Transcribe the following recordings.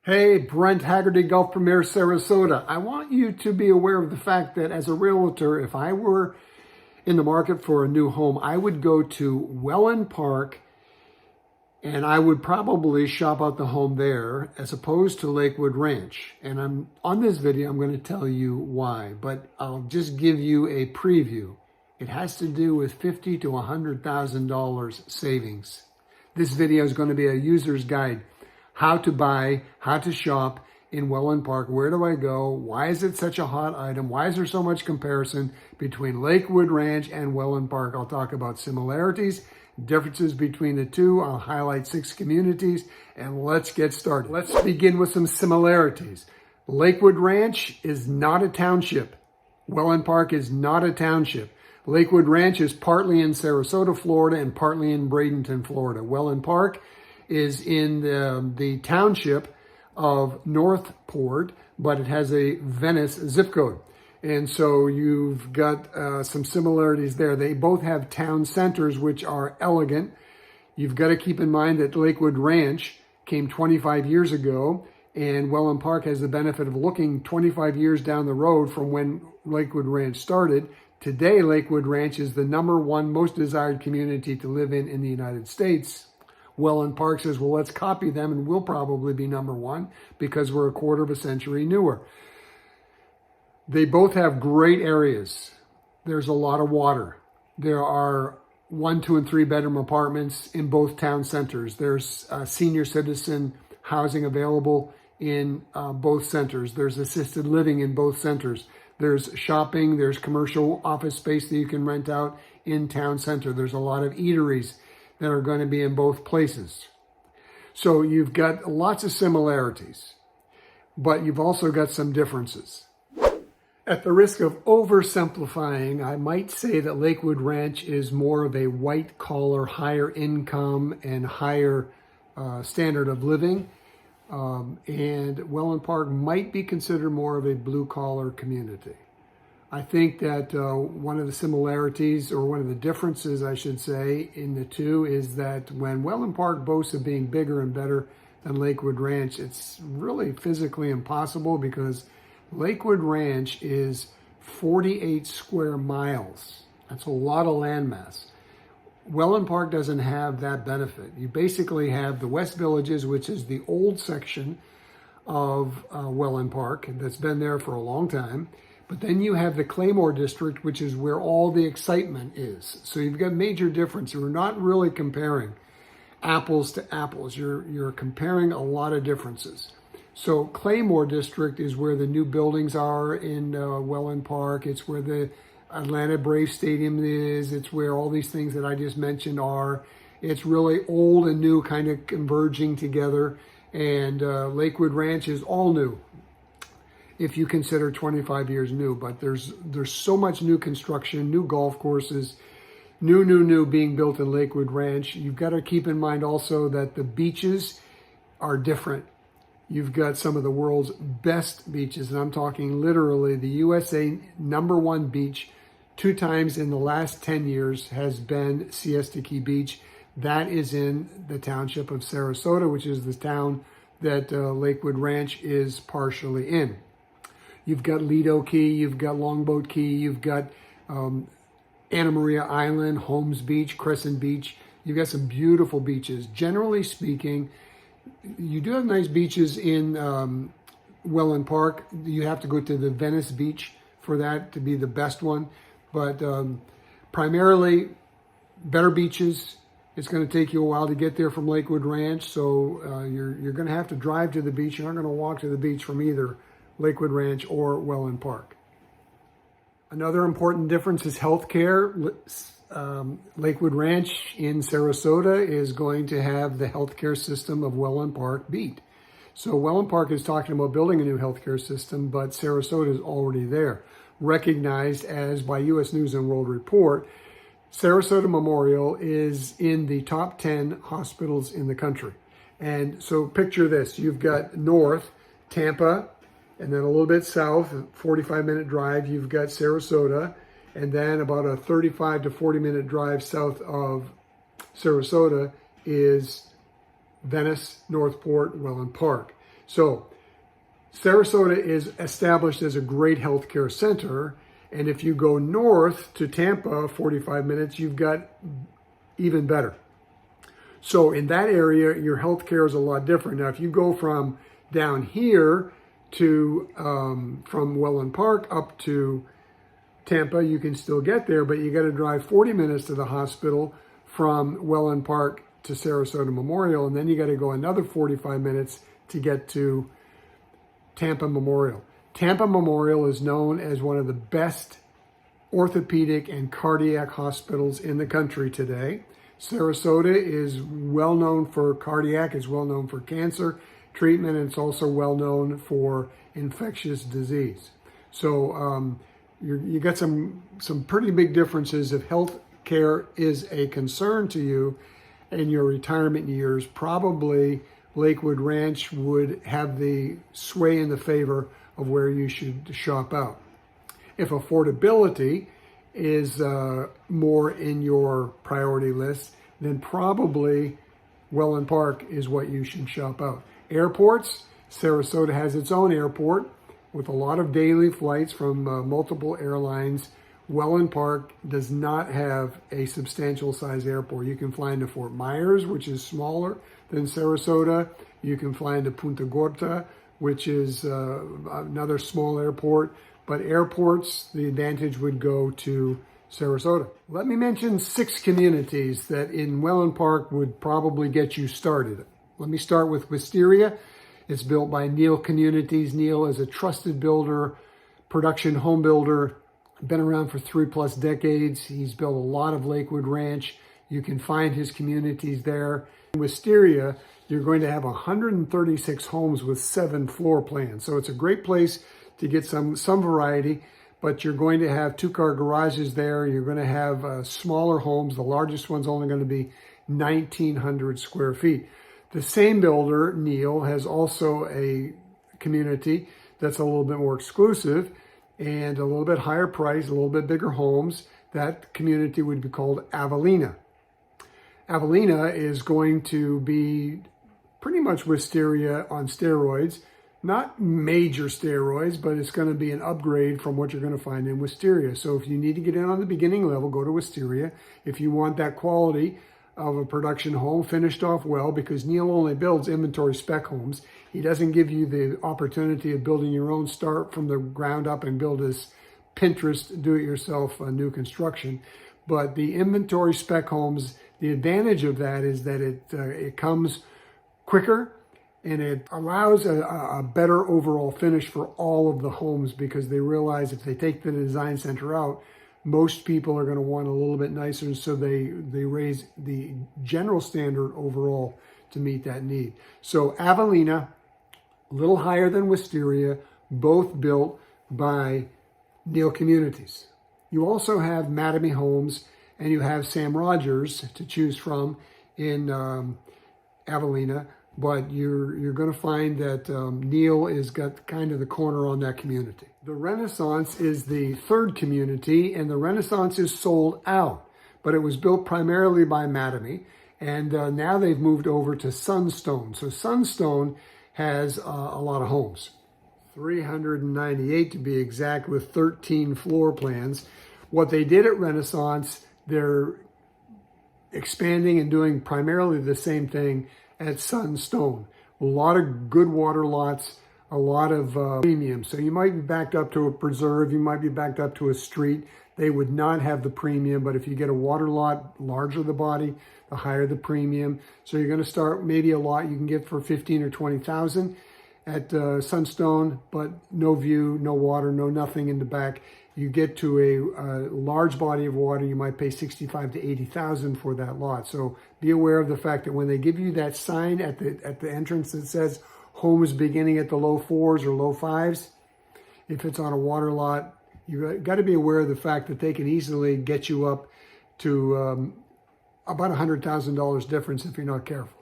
Hey, Brent Haggerty, Gulf Premier, Sarasota. I want you to be aware of the fact that as a realtor, if I were in the market for a new home, I would go to Wellen Park and I would probably shop out the home there as opposed to Lakewood Ranch. And on this video, I'm going to tell you why, but I'll just give you a preview. It has to do with $50,000 to $100,000 savings. This video is going to be a user's guide. How to buy, how to shop in Wellen Park. Where do I go? Why is it such a hot item? Why is there so much comparison between Lakewood Ranch and Wellen Park? I'll talk about similarities, differences between the two. I'll highlight 6 communities, and let's get started. Let's begin with some similarities. Lakewood Ranch is not a township. Wellen Park is not a township. Lakewood Ranch is partly in Sarasota, Florida, and partly in Bradenton, Florida. Wellen Park is in the township of Northport, but it has a Venice zip code. And so you've got some similarities there. They both have town centers, which are elegant. You've got to keep in mind that Lakewood Ranch came 25 years ago, and Wellen Park has the benefit of looking 25 years down the road from when Lakewood Ranch started. Today, Lakewood Ranch is the #1 most desired community to live in the United States. Wellen Park says, well, let's copy them and we'll probably be #1 because we're a quarter of a century newer. They both have great areas. There's a lot of water. There are 1, 2, and 3 bedroom apartments in both town centers. There's senior citizen housing available in both centers. There's assisted living in both centers. There's shopping. There's commercial office space that you can rent out in town center. There's a lot of eateries that are going to be in both places. So you've got lots of similarities, but you've also got some differences. At the risk of oversimplifying, I might say that Lakewood Ranch is more of a white collar, higher income and higher standard of living. And Wellen Park might be considered more of a blue collar community. I think that one of the similarities, or one of the differences, I should say, in the two is that when Wellen Park boasts of being bigger and better than Lakewood Ranch, it's really physically impossible because Lakewood Ranch is 48 square miles. That's a lot of landmass. Wellen Park doesn't have that benefit. You basically have the West Villages, which is the old section of Wellen Park that's been there for a long time. But then you have the Claymore District, which is where all the excitement is. So you've got major difference. We're not really comparing apples to apples. You're comparing a lot of differences. So Claymore District is where the new buildings are in Wellen Park. It's where the Atlanta Braves Stadium is. It's where all these things that I just mentioned are. It's really old and new kind of converging together. And Lakewood Ranch is all new, if you consider 25 years new, but there's so much new construction, new golf courses, new being built in Lakewood Ranch. You've got to keep in mind also that the beaches are different. You've got some of the world's best beaches, and I'm talking literally the USA #1 beach 2 times in the last 10 years has been Siesta Key Beach. That is in the township of Sarasota, which is the town that Lakewood Ranch is partially in. You've got Lido Key, you've got Longboat Key, you've got Anna Maria Island, Holmes Beach, Crescent Beach. You've got some beautiful beaches. Generally speaking, you do have nice beaches in Wellen Park. You have to go to the Venice Beach for that to be the best one. But primarily, better beaches. It's going to take you a while to get there from Lakewood Ranch, so you're going to have to drive to the beach. You're not going to walk to the beach from either Lakewood Ranch or Wellen Park. Another important difference is healthcare. Lakewood Ranch in Sarasota is going to have the healthcare system of Wellen Park beat. So Wellen Park is talking about building a new healthcare system, but Sarasota is already there. Recognized as by U.S. News and World Report, Sarasota Memorial is in the top 10 hospitals in the country. And so picture this, you've got north, Tampa, and then a little bit south, a 45-minute drive, you've got Sarasota, and then about a 35 to 40-minute drive south of Sarasota is Venice, Northport, Wellen Park. So Sarasota is established as a great healthcare center. And if you go north to Tampa, 45 minutes, you've got even better. So in that area, your healthcare is a lot different. Now, if you go from down here to, from Wellen Park up to Tampa, you can still get there, but you got to drive 40 minutes to the hospital from Wellen Park to Sarasota Memorial, and then you got to go another 45 minutes to get to Tampa Memorial. Tampa Memorial is known as one of the best orthopedic and cardiac hospitals in the country today. Sarasota is well known for cardiac, is well known for cancer treatment, and it's also well known for infectious disease. So you got some pretty big differences. If health care is a concern to you in your retirement years, probably Lakewood Ranch would have the sway in the favor of where you should shop out. If affordability is more in your priority list, then probably Wellen Park is what you should shop out. Airports, Sarasota has its own airport with a lot of daily flights from multiple airlines. Wellen Park does not have a substantial size airport. You can fly into Fort Myers, which is smaller than Sarasota. You can fly into Punta Gorda, which is another small airport. But airports, the advantage would go to Sarasota. Let me mention 6 communities that in Wellen Park would probably get you started. Let me start with Wysteria. It's built by Neal Communities. Neal is a trusted builder, production home builder, been around for 3+ decades. He's built a lot of Lakewood Ranch. You can find his communities there. In Wysteria, you're going to have 136 homes with 7 floor plans. So it's a great place to get some variety, but you're going to have 2-car garages there. You're going to have smaller homes. The largest one's only going to be 1,900 square feet. The same builder, Neal, has also a community that's a little bit more exclusive and a little bit higher price, a little bit bigger homes. That community would be called Avelina. Avelina is going to be pretty much Wysteria on steroids. Not major steroids, but it's going to be an upgrade from what you're going to find in Wysteria. So if you need to get in on the beginning level, go to Wysteria. If you want that quality of a production home finished off well, because Neal only builds inventory spec homes. He doesn't give you the opportunity of building your own, start from the ground up and build this Pinterest do-it-yourself new construction. But the inventory spec homes, the advantage of that is that it comes quicker and it allows a better overall finish for all of the homes, because they realize if they take the design center out, most people are going to want a little bit nicer, so they raise the general standard overall to meet that need. So Avelina, a little higher than Wysteria, both built by Neal Communities. You also have Mattamy Homes and you have Sam Rogers to choose from in Avelina, but you're going to find that Neal has got kind of the corner on that community. The Renaissance is the third community, and the Renaissance is sold out, but it was built primarily by Mattamy, and now they've moved over to Sunstone. So Sunstone has a lot of homes, 398 to be exact, with 13 floor plans. What they did at Renaissance, they're expanding and doing primarily the same thing at Sunstone. A lot of good water lots, a lot of premium. So you might be backed up to a preserve, you might be backed up to a street. They would not have the premium, but if you get a water lot, larger the body, the higher the premium. So you're going to start maybe a lot you can get for 15 or 20,000 at Sunstone, but no view, no water, no nothing in the back. You get to a large body of water, you might pay 65 to 80,000 for that lot. So be aware of the fact that when they give you that sign at the entrance that says homes beginning at the low 4s or low 5s, if it's on a water lot, you got to be aware of the fact that they can easily get you up to about $100,000 difference if you're not careful.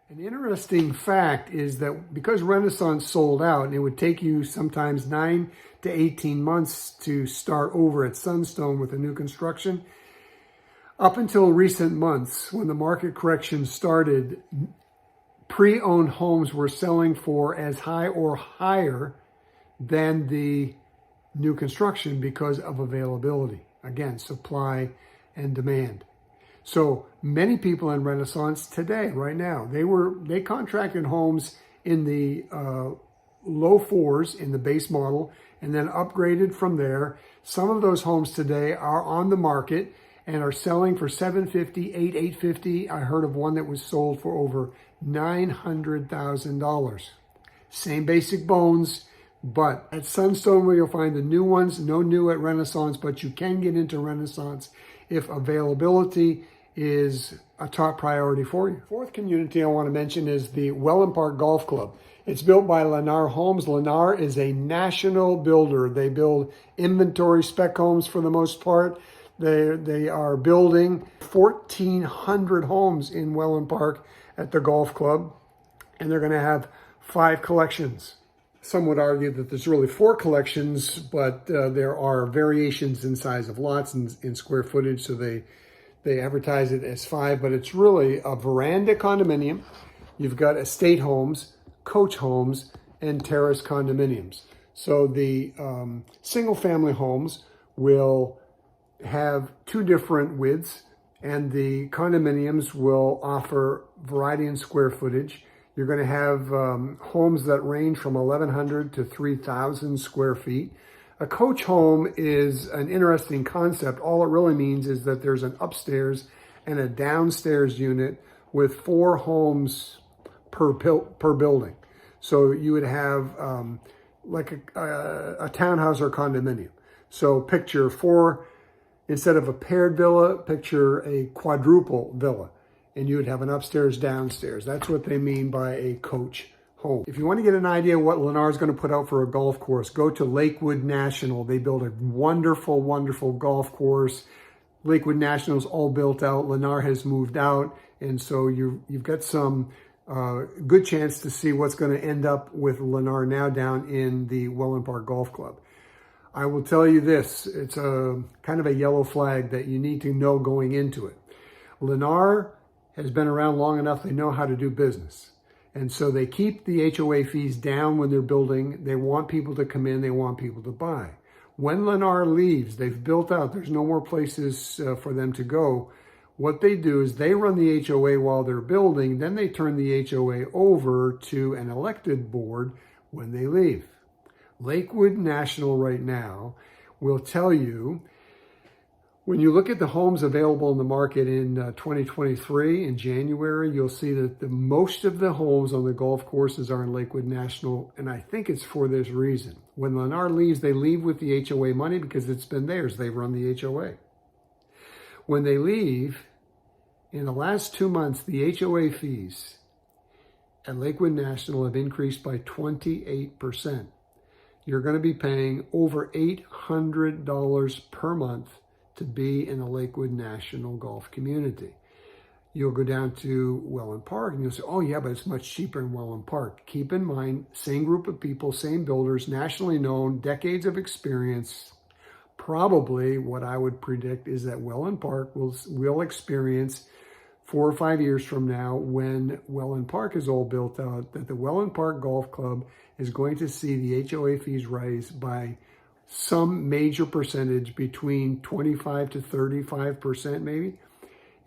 An interesting fact is that because Renaissance sold out, and it would take you sometimes 9 to 18 months to start over at Sunstone with a new construction, up until recent months when the market correction started, pre-owned homes were selling for as high or higher than the new construction because of availability. Again, supply and demand. So many people in Renaissance today, right now, they contracted homes in the low fours in the base model and then upgraded from there. Some of those homes today are on the market and are selling for $750,000, $850,000. I heard of one that was sold for over $900,000. Same basic bones, but at Sunstone where you'll find the new ones, no new at Renaissance, but you can get into Renaissance if availability is a top priority for you. Fourth community I want to mention is the Wellen Park Golf Club. It's built by Lennar Homes. Lennar is a national builder. They build inventory spec homes for the most part. They are building 1,400 homes in Wellen Park at the golf club, and they're going to have 5 collections. Some would argue that there's really 4 collections, but there are variations in size of lots and in square footage, so they advertise it as 5, but it's really a veranda condominium. You've got estate homes, coach homes, and terrace condominiums. So the single family homes will have 2 different widths, and the condominiums will offer variety in square footage. You're going to have homes that range from 1,100 to 3,000 square feet. A coach home is an interesting concept. All it really means is that there's an upstairs and a downstairs unit with 4 homes per building. So you would have like a townhouse or condominium. So picture 4, instead of a paired villa, picture a quadruple villa. And you would have an upstairs, downstairs. That's what they mean by a coach home. If you want to get an idea what Lennar is going to put out for a golf course, go to Lakewood National. They build a wonderful, wonderful golf course. Lakewood National is all built out. Lennar has moved out. And so you've got some good chance to see what's going to end up with Lennar now down in the Wellen Park Golf Club. I will tell you this, it's a kind of a yellow flag that you need to know going into it. Lennar has been around long enough, they know how to do business. And so they keep the HOA fees down when they're building. They want people to come in, they want people to buy. When Lennar leaves, they've built out, there's no more places for them to go. What they do is they run the HOA while they're building, then they turn the HOA over to an elected board when they leave. Lakewood National right now will tell you, when you look at the homes available in the market in 2023, in January, you'll see that most of the homes on the golf courses are in Lakewood National, and I think it's for this reason. When Lennar leaves, they leave with the HOA money because it's been theirs. They run the HOA. When they leave, in the last 2 months, the HOA fees at Lakewood National have increased by 28%. You're going to be paying over $800 per month to be in the Lakewood National Golf community. You'll go down to Wellen Park and you'll say, oh yeah, but it's much cheaper in Wellen Park. Keep in mind, same group of people, same builders, nationally known, decades of experience. Probably what I would predict is that Wellen Park will experience 4 or 5 years from now, when Wellen Park is all built out, that the Wellen Park Golf Club is going to see the HOA fees rise by some major percentage, between 25 to 35% maybe,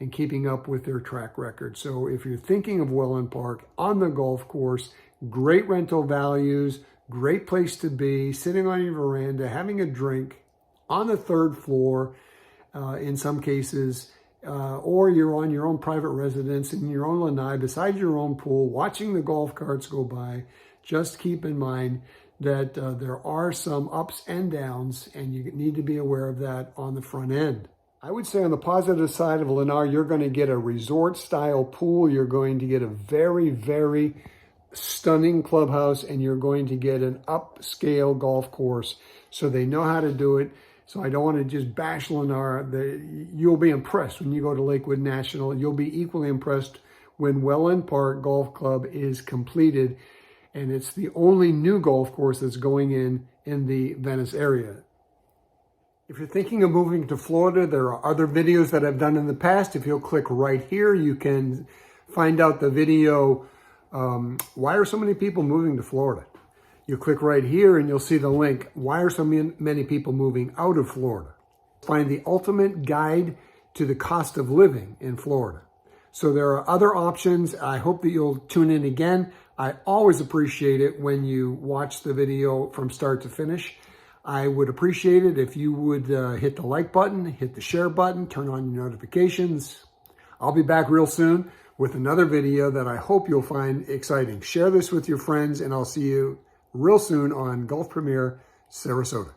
and keeping up with their track record. So if you're thinking of Wellen Park on the golf course, great rental values, great place to be, sitting on your veranda, having a drink on the 3rd floor in some cases, or you're on your own private residence in your own lanai beside your own pool, watching the golf carts go by. Just keep in mind that there are some ups and downs, and you need to be aware of that on the front end. I would say on the positive side of Lennar, you're going to get a resort-style pool. You're going to get a very, very stunning clubhouse, and you're going to get an upscale golf course. So they know how to do it. So I don't want to just bash Lennar. You'll be impressed when you go to Lakewood National. You'll be equally impressed when Wellen Park Golf Club is completed. And it's the only new golf course that's going in the Venice area. If you're thinking of moving to Florida, there are other videos that I've done in the past. If you'll click right here, you can find out the video Why are so many people moving to Florida? You click right here and you'll see the link. Why are so many people moving out of Florida? Find the ultimate guide to the cost of living in Florida. So there are other options. I hope that you'll tune in again. I always appreciate it when you watch the video from start to finish. I would appreciate it if you would hit the like button, hit the share button, turn on your notifications. I'll be back real soon with another video that I hope you'll find exciting. Share this with your friends, and I'll see you real soon on Gulf Premier Sarasota.